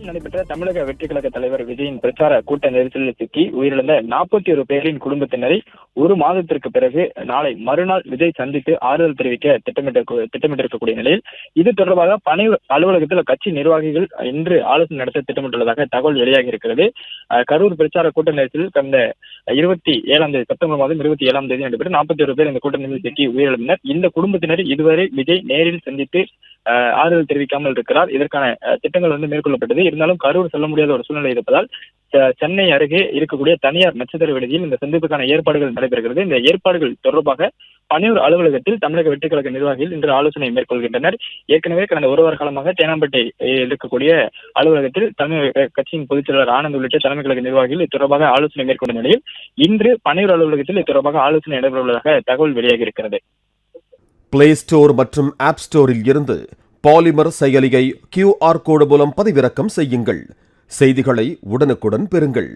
நடைபெற்ற தமிழக வெற்றிக் கழக தலைவர் விஜயின் பிரச்சார கூட்ட நெரிசலில் சிக்கி உயிரிழந்த 41 பேரின் குடும்பத்தினரை ஒரு மாதத்திற்கு பிறகு நாளை மறுநாள் விஜய் சந்தித்து ஆறுதல் தெரிவிக்க திட்டமிட்டிருக்கக்கூடிய நிலையில் இது தொடர்பாக பணியூர் அலுவலகத்தில் கட்சி நிர்வாகிகள் இன்று ஆலோசனை நடத்த திட்டமிட்டுள்ளதாக தகவல் வெளியாகி இருக்கிறது. கரூர் பிரச்சார கூட்ட நெரிசலில் கடந்த 27ஆம் தேதி செப்டம்பர் மாதம் 27ஆம் தேதி நடைபெற்ற 41 பேர் இந்த கூட்ட நெரிசலில் சிக்கி உயிரிழந்தனர். இந்த குடும்பத்தினர் இதுவரை விஜய் நேரில் சந்தித்து ஆறுதல் தெரிவிக்காமல் இருக்கிறார். இதற்கான திட்டங்கள் மேற்கொள்ளப்பட்டது. இருந்தாலும் கரூர் செல்ல முடியாத ஒரு சூழ்நிலை இருப்பதால் சென்னை அருகே இருக்கக்கூடிய தனியார் நட்சத்திர விடுதியில் இந்த சந்திப்புக்கான ஏற்பாடுகள் நடைபெறுகிறது. இந்த ஏற்பாடுகள் தொடர்பாக பணியூர் அலுவலகத்தில் தமிழக வெற்றிக் கழக நிர்வாகிகள் இன்று ஆலோசனை மேற்கொள்கின்றனர். ஏற்கனவே கடந்த ஒரு வார காலமாக தேனாம்பேட்டை இருக்கக்கூடிய அலுவலகத்தில் தமிழக கட்சியின் பொதுச் செயலாளர் ஆனந்த் உள்ளிட்ட தலைமை கழக நிர்வாகிகள் இது தொடர்பாக ஆலோசனை மேற்கொண்ட நிலையில் இன்று பணியூர் அலுவலகத்தில் இது தொடர்பாக ஆலோசனை நடைபெறவுள்ளதாக தகவல் வெளியாகி இருக்கிறது. பிளே ஸ்டோர் மற்றும் ஆப் ஸ்டோரில் இருந்து பாலிமர் செயலியை QR கோடு மூலம் பதிவிறக்கம் செய்யுங்கள். செய்திகளை உடனுக்குடன் பெறுங்கள்.